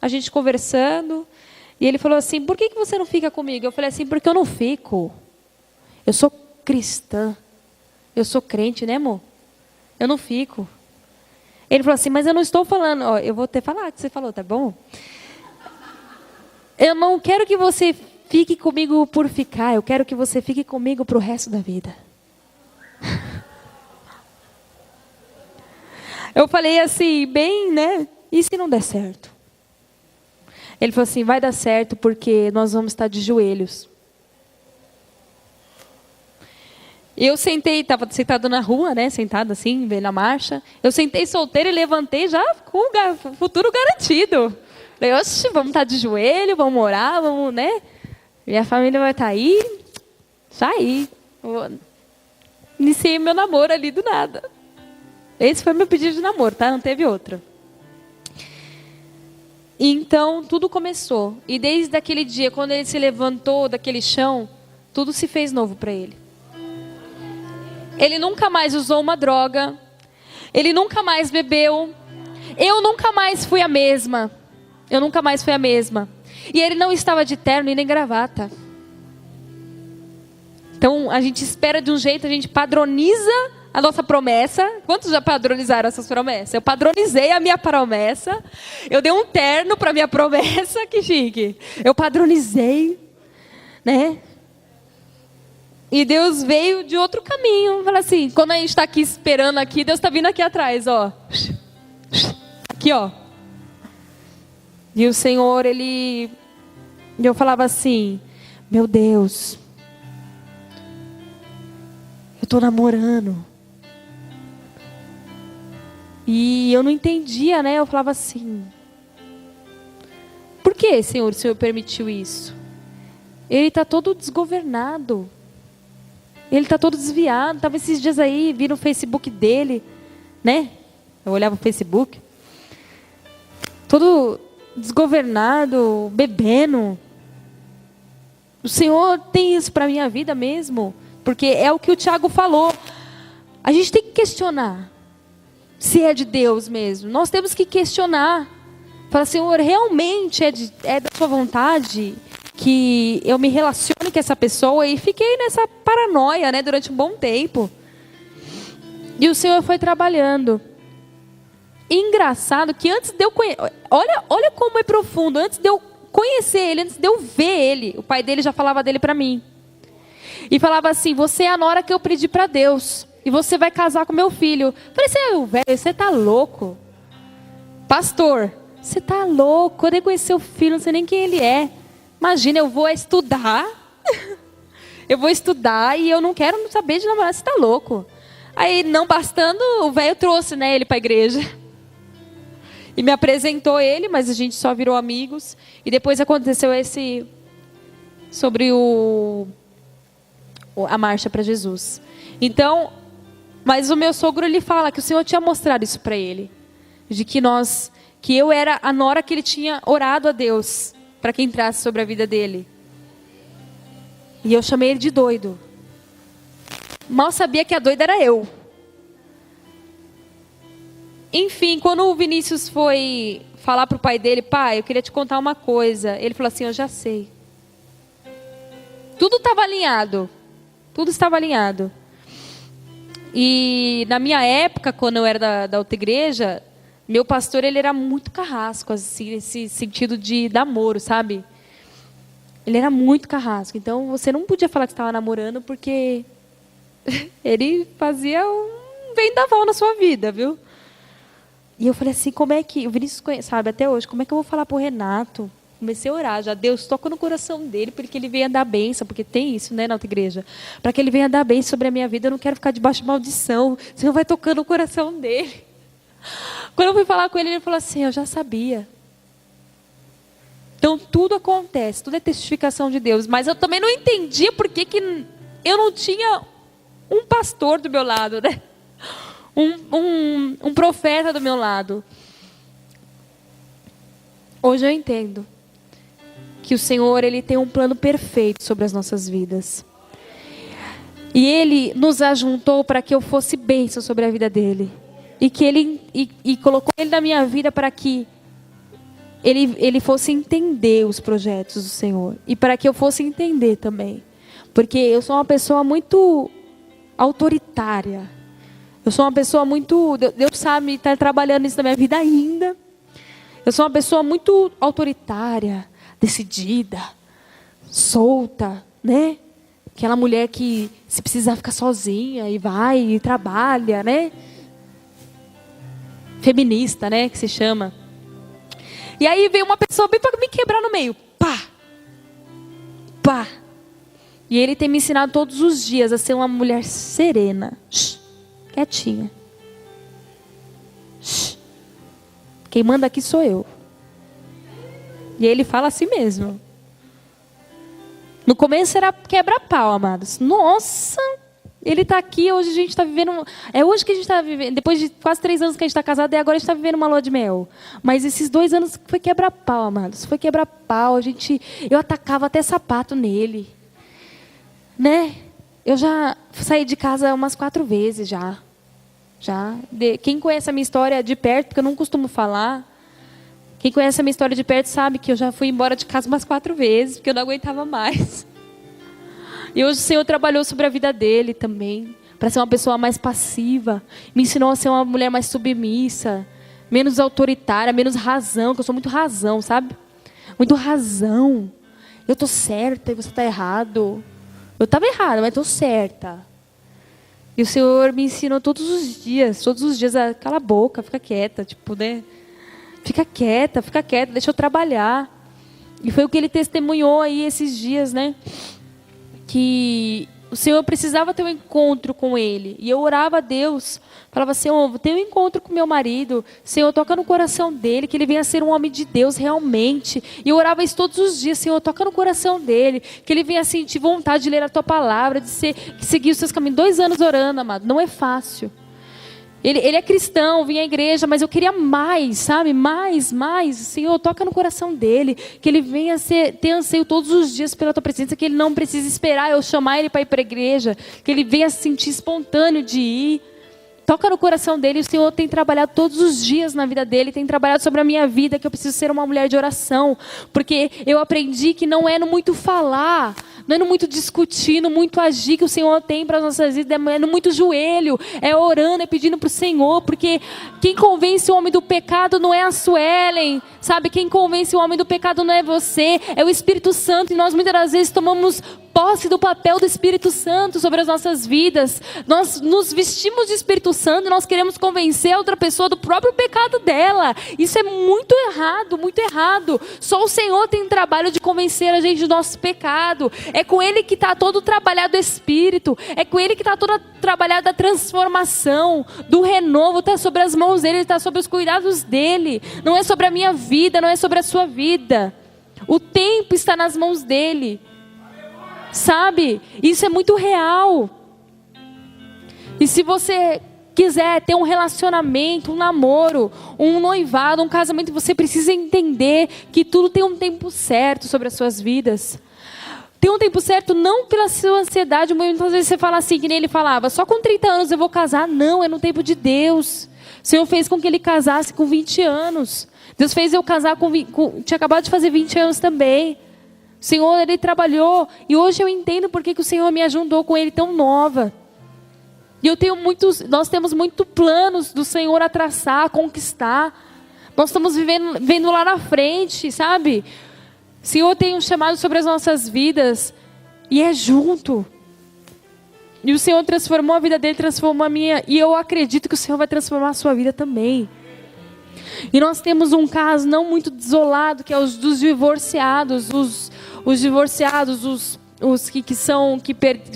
a gente conversando, e ele falou assim, por que você não fica comigo? Eu falei assim, porque eu não fico. Eu sou cristã. Eu sou crente, né, amor? Eu não fico. Ele falou assim, mas eu não estou falando, ó, eu vou até falar o que você falou, tá bom? Eu não quero que você fique comigo por ficar, eu quero que você fique comigo para o resto da vida. Eu falei assim, bem, né? E se não der certo? Ele falou assim, vai dar certo porque nós vamos estar de joelhos. Eu sentei, estava sentado na rua, né? Sentado assim, vendo a marcha. Eu sentei solteira e levantei já com o futuro garantido. Falei, oxe, vamos estar de joelho, vamos orar, vamos, né? Minha família vai estar aí. Já aí. Iniciei meu namoro ali do nada. Esse foi meu pedido de namoro, tá? Não teve outro. Então, tudo começou. E desde aquele dia, quando ele se levantou daquele chão, tudo se fez novo para ele. Ele nunca mais usou uma droga. Ele nunca mais bebeu. Eu nunca mais fui a mesma. Eu nunca mais fui a mesma. E ele não estava de terno e nem gravata. Então a gente espera de um jeito, a gente padroniza a nossa promessa. Quantos já padronizaram essas promessas? Eu padronizei a minha promessa. Eu dei um terno para minha promessa, que chique. Eu padronizei, né? E Deus veio de outro caminho. Fala assim, quando a gente está aqui esperando aqui, Deus está vindo aqui atrás, ó. Aqui, ó. E o Senhor, eu falava assim, meu Deus, eu estou namorando. E eu não entendia, né? Eu falava assim, por que, Senhor, o Senhor permitiu isso? Ele está todo desgovernado. Ele está todo desviado. Estava esses dias aí, vi no Facebook dele, né? Eu olhava o Facebook. Todo desgovernado, bebendo. O Senhor tem isso para a minha vida mesmo? Porque é o que o Tiago falou. A gente tem que questionar se é de Deus mesmo. Nós temos que questionar. Falar, Senhor, realmente é da sua vontade que eu me relacione com essa pessoa? E fiquei nessa paranoia, né, durante um bom tempo. E o Senhor foi trabalhando. E engraçado que antes de eu conhecer... Olha como é profundo. Antes de eu conhecer ele, antes de eu ver ele, o pai dele já falava dele para mim. E falava assim, você é a nora que eu pedi para Deus. E você vai casar com meu filho. Eu falei, velho, você tá louco? Pastor, você tá louco? Eu nem conheci o filho, não sei nem quem ele é. Imagina, eu vou estudar. Eu vou estudar e eu não quero saber de namorar, você tá louco? Aí, não bastando, o velho trouxe, né, ele para a igreja. E me apresentou ele, mas a gente só virou amigos. E depois aconteceu sobre a marcha para Jesus. Então, mas o meu sogro, ele fala que o Senhor tinha mostrado isso para ele. De que eu era a nora que ele tinha orado a Deus para que entrasse sobre a vida dele. E eu chamei ele de doido. Mal sabia que a doida era eu. Enfim, quando o Vinícius foi falar para o pai dele, pai, eu queria te contar uma coisa. Ele falou assim, eu já sei. Tudo estava alinhado. Tudo estava alinhado. E na minha época, quando eu era da outra igreja, meu pastor, ele era muito carrasco, assim, nesse sentido de namoro, sabe? Ele era muito carrasco. Então, você não podia falar que estava namorando, porque ele fazia um vendaval na sua vida, viu? E eu falei assim, como é que... O Vinícius sabe até hoje, como é que eu vou falar para o Renato? Comecei a orar, já Deus toca no coração dele, porque ele venha dar bênção, porque tem isso, né, na outra igreja. Para que ele venha dar bênção sobre a minha vida, eu não quero ficar debaixo de maldição. O Senhor vai tocando o coração dele. Quando eu fui falar com ele, ele falou assim, eu já sabia. Então, tudo acontece, tudo é testificação de Deus. Mas eu também não entendia por que eu não tinha um pastor do meu lado, né? Um profeta do meu lado. Hoje eu entendo que o Senhor, Ele tem um plano perfeito sobre as nossas vidas. E Ele nos ajuntou para que eu fosse bênção sobre a vida dEle. E que Ele colocou Ele na minha vida para que ele fosse entender os projetos do Senhor. E para que eu fosse entender também. Porque eu sou uma pessoa muito autoritária. Eu sou uma pessoa muito... Deus sabe, está trabalhando isso na minha vida ainda. Eu sou uma pessoa muito autoritária, decidida, solta, né? Aquela mulher que, se precisar, fica sozinha e vai e trabalha, né? Feminista, né? Que se chama. E aí veio uma pessoa bem para me quebrar no meio. Pá! Pá! E Ele tem me ensinado todos os dias a ser uma mulher serena. Shhh, quietinha. Shhh. Quem manda aqui sou eu. E Ele fala assim mesmo. No começo era quebra-pau, amados. Nossa! Ele está aqui, hoje a gente está vivendo... É hoje que a gente está vivendo... Depois de quase 3 anos que a gente está casado, e agora a gente está vivendo uma lua de mel. Mas esses 2 anos foi quebra-pau, amados. Foi quebra-pau. Eu atacava até sapato nele. né? Eu já saí de casa umas 4 vezes já. Quem conhece a minha história de perto, porque eu não costumo falar. Quem conhece a minha história de perto sabe que eu já fui embora de casa umas 4 vezes, porque eu não aguentava mais. E hoje o Senhor trabalhou sobre a vida dele também, para ser uma pessoa mais passiva. Me ensinou a ser uma mulher mais submissa, menos autoritária, menos razão, que eu sou muito razão, sabe? Muito razão. Eu tô certa e você tá errado. Eu estava errada, mas estou certa. E o Senhor me ensinou todos os dias, a cala a boca, fica quieta, tipo, né? Fica quieta, deixa eu trabalhar. E foi o que ele testemunhou aí esses dias, né? Que o Senhor precisava ter um encontro com ele. E eu orava a Deus, falava, Senhor, tenho um encontro com meu marido. Senhor, toca no coração dele, que ele venha ser um homem de Deus realmente. E eu orava isso todos os dias, Senhor, toca no coração dele, que ele venha sentir vontade de ler a tua palavra, de seguir os seus caminhos. 2 anos orando, amado, não é fácil. Ele é cristão, vinha à igreja, mas eu queria mais, sabe? Mais. Senhor, toca no coração dele, que ele venha ter anseio todos os dias pela tua presença, que ele não precise esperar eu chamar ele para ir para a igreja, que ele venha se sentir espontâneo de ir. Toca no coração dele. O Senhor tem trabalhado todos os dias na vida dele, tem trabalhado sobre a minha vida, que eu preciso ser uma mulher de oração, porque eu aprendi que não é no muito falar, não é no muito discutir, no muito agir que o Senhor tem para as nossas vidas, é no muito joelho, é orando, é pedindo para o Senhor, porque quem convence o homem do pecado não é a Suelen, sabe? Quem convence o homem do pecado não é você, é o Espírito Santo, e nós muitas das vezes tomamos posse do papel do Espírito Santo sobre as nossas vidas. Nós nos vestimos de Espírito Santo e nós queremos convencer a outra pessoa do próprio pecado dela. Isso é muito errado, muito errado. Só o Senhor tem trabalho de convencer a gente do nosso pecado. É com Ele que está todo o trabalhado do Espírito. É com Ele que está toda trabalhada da transformação, do renovo. Está sobre as mãos dEle, está sobre os cuidados dEle. Não é sobre a minha vida, não é sobre a sua vida. O tempo está nas mãos dEle. Sabe? Isso é muito real. E se você quiser ter um relacionamento, um namoro, um noivado, um casamento, você precisa entender que tudo tem um tempo certo sobre as suas vidas. Tem um tempo certo não pela sua ansiedade. Muitas vezes você fala assim, que nem ele falava, só com 30 anos eu vou casar. Não, é no tempo de Deus. O Senhor fez com que ele casasse com 20 anos. Deus fez eu casar tinha acabado de fazer 20 anos também. O Senhor, Ele trabalhou, e hoje eu entendo porque que o Senhor me ajudou com Ele tão nova. E nós temos muitos planos do Senhor a traçar, a conquistar. Nós estamos vendo lá na frente, sabe? O Senhor tem um chamado sobre as nossas vidas, e é junto. E o Senhor transformou a vida dele, transformou a minha, e eu acredito que o Senhor vai transformar a sua vida também. E nós temos um caso não muito desolado, que é os dos divorciados, os divorciados, os que são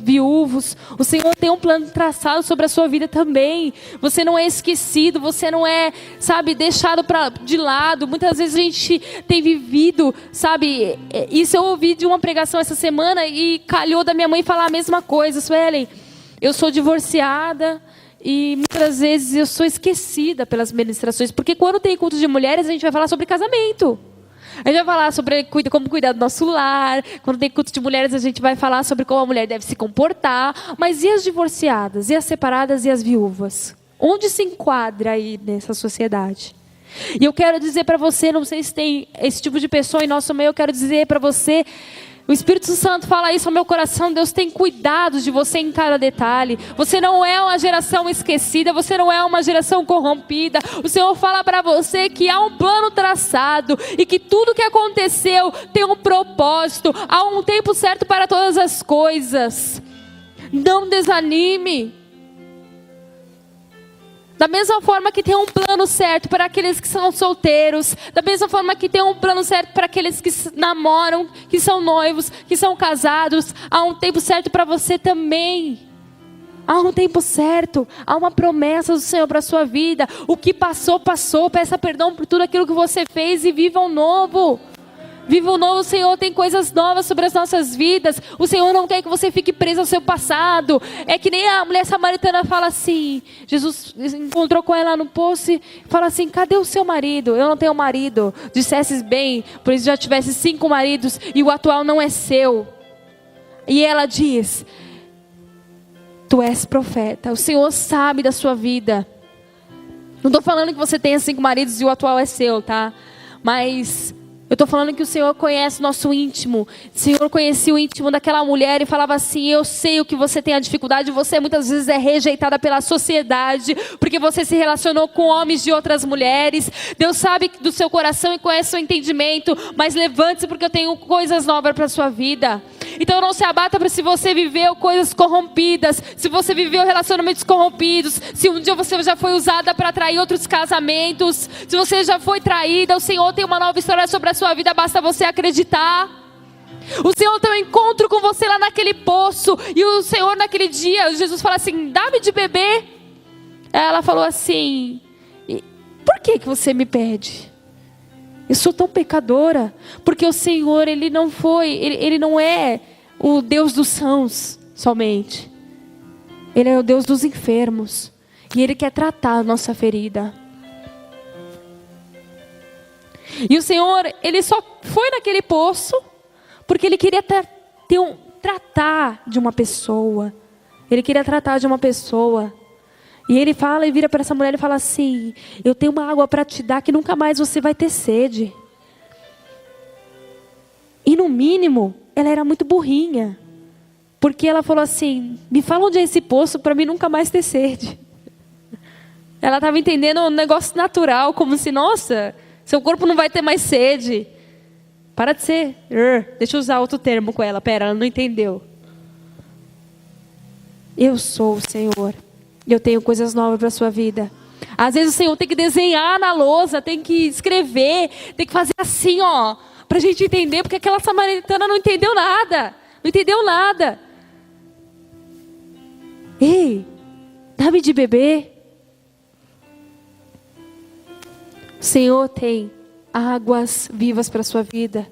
viúvos. O Senhor tem um plano traçado sobre a sua vida também. Você não é esquecido, você não é, sabe, deixado de lado. Muitas vezes a gente tem vivido, sabe, isso eu ouvi de uma pregação essa semana e calhou da minha mãe falar a mesma coisa. Suelen, eu sou divorciada. E muitas vezes eu sou esquecida pelas ministrações, porque quando tem culto de mulheres, a gente vai falar sobre casamento. A gente vai falar sobre como cuidar do nosso lar. Quando tem culto de mulheres, a gente vai falar sobre como a mulher deve se comportar. Mas e as divorciadas? E as separadas? E as viúvas? Onde se enquadra aí nessa sociedade? E eu quero dizer para você, não sei se tem esse tipo de pessoa em nosso meio, eu quero dizer para você... O Espírito Santo fala isso ao meu coração. Deus tem cuidado de você em cada detalhe. Você não é uma geração esquecida. Você não é uma geração corrompida. O Senhor fala para você que há um plano traçado e que tudo que aconteceu tem um propósito. Há um tempo certo para todas as coisas. Não desanime. Da mesma forma que tem um plano certo para aqueles que são solteiros, da mesma forma que tem um plano certo para aqueles que namoram, que são noivos, que são casados, há um tempo certo para você também. Há um tempo certo, há uma promessa do Senhor para a sua vida. O que passou, passou. Peça perdão por tudo aquilo que você fez e viva o novo. Viva o novo. O Senhor tem coisas novas sobre as nossas vidas. O Senhor não quer que você fique preso ao seu passado. É que nem a mulher samaritana fala assim. Jesus encontrou com ela no poço e fala assim, cadê o seu marido? Eu não tenho marido. Dissesses bem, por isso já tivesse 5 maridos e o atual não é seu. E ela diz: tu és profeta, o Senhor sabe da sua vida. Não estou falando que você tenha 5 maridos e o atual é seu, tá? Mas eu estou falando que o Senhor conhece o nosso íntimo. O Senhor conhecia o íntimo daquela mulher e falava assim: eu sei o que você tem a dificuldade. Você muitas vezes é rejeitada pela sociedade, porque você se relacionou com homens de outras mulheres. Deus sabe do seu coração e conhece o seu entendimento. Mas levante-se, porque eu tenho coisas novas para a sua vida. Então não se abata se você viveu coisas corrompidas, se você viveu relacionamentos corrompidos, se um dia você já foi usada para atrair outros casamentos, se você já foi traída, o Senhor tem uma nova história sobre a sua vida, basta você acreditar. O Senhor tem um encontro com você lá naquele poço, e o Senhor naquele dia, Jesus fala assim: dá-me de beber. Ela falou assim: por que você me pede? Eu sou tão pecadora. Porque o Senhor, Ele não é o Deus dos sãos somente. Ele é o Deus dos enfermos. E Ele quer tratar a nossa ferida. E o Senhor, Ele só foi naquele poço porque Ele queria tratar de uma pessoa. Ele queria tratar de uma pessoa. E Ele fala e vira para essa mulher e fala assim: eu tenho uma água para te dar que nunca mais você vai ter sede. E no mínimo, ela era muito burrinha. Porque ela falou assim: me fala onde é esse poço para mim nunca mais ter sede. Ela estava entendendo um negócio natural, como se, nossa, seu corpo não vai ter mais sede. Para de ser. Deixa eu usar outro termo com ela. Pera, ela não entendeu. Eu sou o Senhor. Eu tenho coisas novas para a sua vida. Às vezes o Senhor tem que desenhar na lousa, tem que escrever, tem que fazer assim, ó, para a gente entender, porque aquela samaritana não entendeu nada. Não entendeu nada. Ei, dá-me de beber. O Senhor tem águas vivas para a sua vida.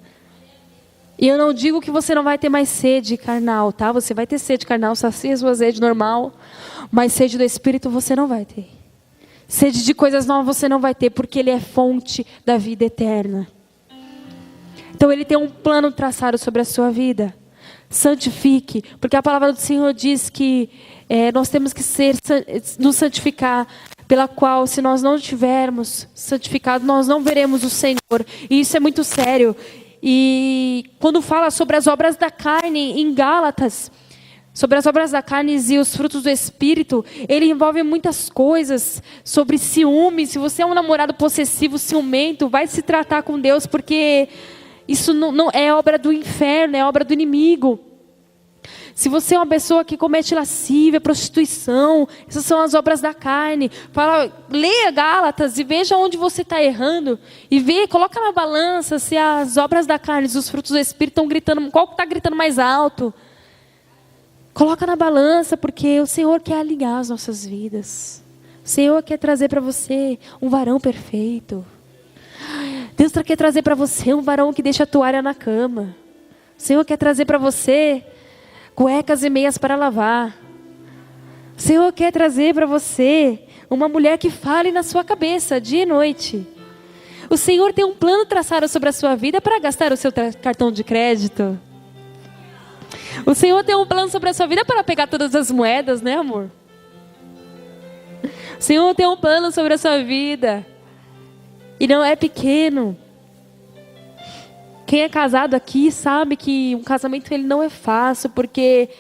E eu não digo que você não vai ter mais sede carnal, tá? Você vai ter sede carnal, sacia a sua sede normal. Mas sede do Espírito você não vai ter. Sede de coisas novas você não vai ter, porque Ele é fonte da vida eterna. Então Ele tem um plano traçado sobre a sua vida. Santifique, porque a palavra do Senhor diz que nós temos que nos santificar, pela qual, se nós não tivermos santificado, nós não veremos o Senhor. E isso é muito sério. E quando fala sobre as obras da carne em Gálatas, sobre as obras da carne e os frutos do Espírito, ele envolve muitas coisas, sobre ciúme. Se você é um namorado possessivo, ciumento, vai se tratar com Deus, porque isso não é obra do inferno, é obra do inimigo. Se você é uma pessoa que comete lascívia, prostituição, essas são as obras da carne. Leia Gálatas e veja onde você está errando. E coloca na balança se as obras da carne e os frutos do Espírito estão gritando, qual está gritando mais alto. Coloca na balança, porque o Senhor quer alinhar as nossas vidas. O Senhor quer trazer para você um varão perfeito. Deus quer trazer para você um varão que deixa a toalha na cama. O Senhor quer trazer para você cuecas e meias para lavar. O Senhor quer trazer para você uma mulher que fale na sua cabeça dia e noite. O Senhor tem um plano traçado sobre a sua vida para gastar o seu cartão de crédito. O Senhor tem um plano sobre a sua vida para pegar todas as moedas, né, amor? O Senhor tem um plano sobre a sua vida. E não é pequeno. Quem é casado aqui sabe que um casamento ele não é fácil, porque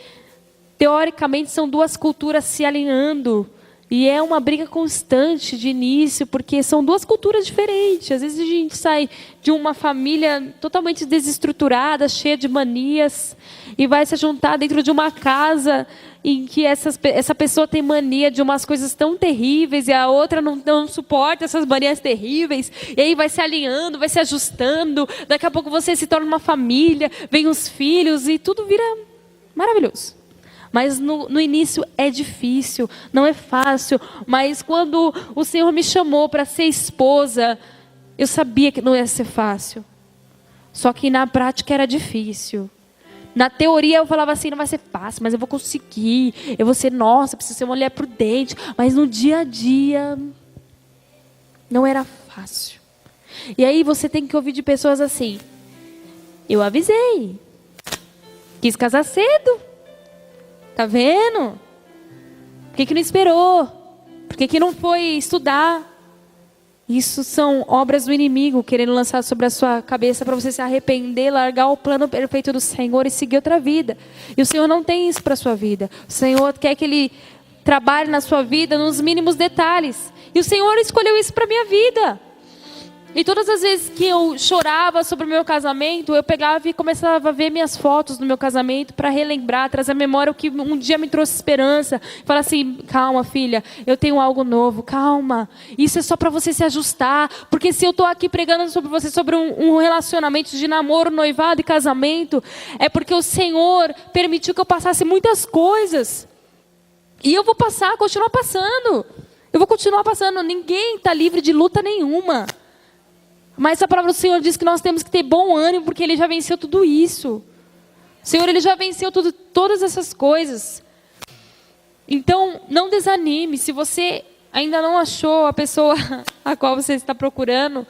teoricamente são duas culturas se alinhando. E é uma briga constante de início, porque são duas culturas diferentes. Às vezes a gente sai de uma família totalmente desestruturada, cheia de manias, e vai se juntar dentro de uma casa em que essa pessoa tem mania de umas coisas tão terríveis e a outra não suporta essas manias terríveis. E aí vai se alinhando, vai se ajustando. Daqui a pouco você se torna uma família, vem os filhos e tudo vira maravilhoso. Mas no início é difícil, não é fácil. Mas quando o Senhor me chamou para ser esposa, eu sabia que não ia ser fácil. Só que na prática era difícil. Na teoria eu falava assim, não vai ser fácil, mas eu vou conseguir. Eu vou ser, nossa, preciso ser uma mulher prudente. Mas no dia a dia, não era fácil. E aí você tem que ouvir de pessoas assim, eu avisei. Quis casar cedo. Tá vendo? Por que não esperou? Por que não foi estudar? Isso são obras do inimigo querendo lançar sobre a sua cabeça para você se arrepender, largar o plano perfeito do Senhor e seguir outra vida. E o Senhor não tem isso para a sua vida. O Senhor quer que Ele trabalhe na sua vida nos mínimos detalhes. E o Senhor escolheu isso para a minha vida. E todas as vezes que eu chorava sobre o meu casamento, eu pegava e começava a ver minhas fotos do meu casamento para relembrar, trazer à memória o que um dia me trouxe esperança. Falar assim, calma filha, eu tenho algo novo, calma. Isso é só para você se ajustar. Porque se eu estou aqui pregando sobre você, sobre um relacionamento de namoro, noivado e casamento, é porque o Senhor permitiu que eu passasse muitas coisas. E eu vou continuar passando. Eu vou continuar passando. Ninguém está livre de luta nenhuma. Mas a palavra do Senhor diz que nós temos que ter bom ânimo, porque Ele já venceu tudo isso. O Senhor, Ele já venceu todas essas coisas. Então, não desanime. Se você ainda não achou a pessoa a qual você está procurando,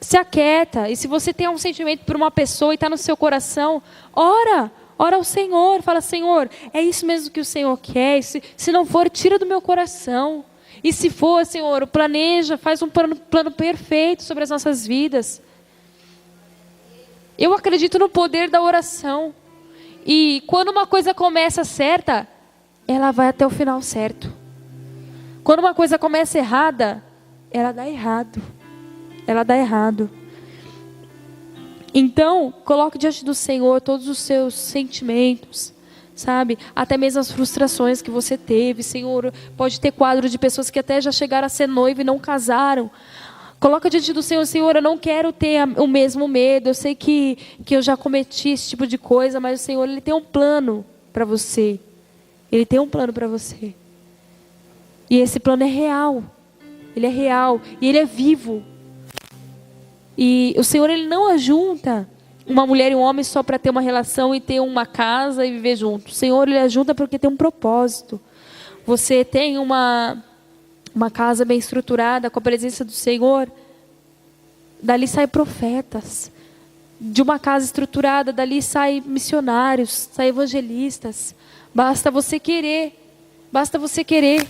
se aquieta. E se você tem um sentimento por uma pessoa e está no seu coração, ora ao Senhor. Fala, Senhor, é isso mesmo que o Senhor quer? Se não for, tira do meu coração. E se for, Senhor, planeja, faz um plano perfeito sobre as nossas vidas. Eu acredito no poder da oração. E quando uma coisa começa certa, ela vai até o final certo. Quando uma coisa começa errada, ela dá errado. Ela dá errado. Então, coloque diante do Senhor todos os seus sentimentos. Sabe, até mesmo as frustrações que você teve. Senhor, pode ter quadro de pessoas que até já chegaram a ser noiva e não casaram. Coloca diante do Senhor, Senhor, eu não quero ter o mesmo medo. Eu sei que eu já cometi esse tipo de coisa, mas o Senhor, Ele tem um plano para você. Ele tem um plano para você. E esse plano é real. Ele é real e Ele é vivo. E o Senhor, Ele não ajunta uma mulher e um homem só para ter uma relação e ter uma casa e viver junto. O Senhor, Ele ajuda porque tem um propósito. Você tem uma casa bem estruturada com a presença do Senhor, dali saem profetas. De uma casa estruturada, dali saem missionários, saem evangelistas. Basta você querer. Basta você querer.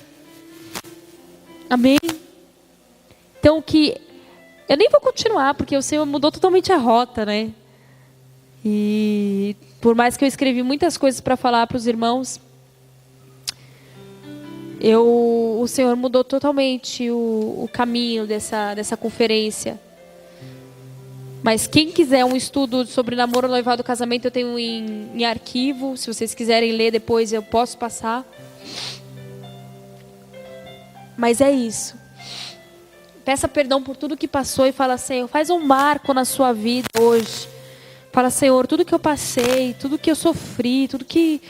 Amém? Então eu nem vou continuar, porque o Senhor mudou totalmente a rota, né? E por mais que eu escrevi muitas coisas para falar para os irmãos, o Senhor mudou totalmente o caminho dessa conferência. Mas quem quiser um estudo sobre namoro, noivado, casamento, eu tenho em arquivo. Se vocês quiserem ler depois, eu posso passar. Mas é isso. Peça perdão por tudo que passou e fala, Senhor, faz um marco na sua vida hoje. Fala, Senhor, tudo que eu passei, tudo que eu sofri, tudo que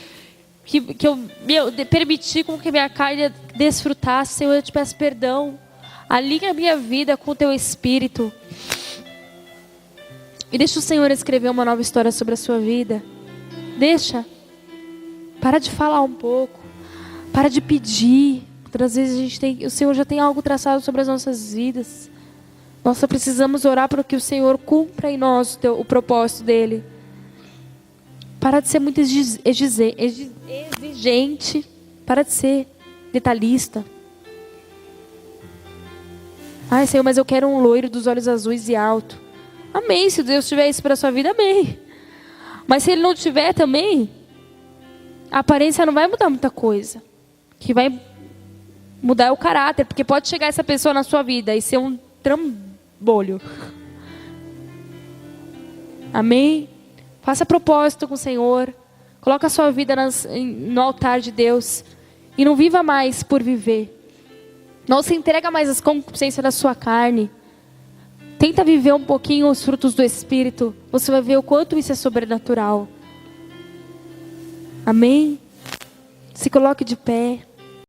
eu permiti com que minha carne desfrutasse, Senhor, eu te peço perdão. Alinha a minha vida com o Teu Espírito. E deixa o Senhor escrever uma nova história sobre a sua vida. Deixa. Para de falar um pouco. Para de pedir. Outras vezes o Senhor já tem algo traçado sobre as nossas vidas. Nós só precisamos orar para que o Senhor cumpra em nós o propósito dEle. Para de ser muito exigente. Para de ser detalhista. Ai, Senhor, mas eu quero um loiro dos olhos azuis e alto. Amém, se Deus tiver isso para a sua vida, amém. Mas se Ele não tiver também, a aparência não vai mudar muita coisa. O que vai mudar é o caráter, porque pode chegar essa pessoa na sua vida e ser um trambolho. Amém? Faça propósito com o Senhor. Coloque a sua vida no altar de Deus. E não viva mais por viver. Não se entrega mais às concupiscências da sua carne. Tenta viver um pouquinho os frutos do Espírito. Você vai ver o quanto isso é sobrenatural. Amém? Se coloque de pé.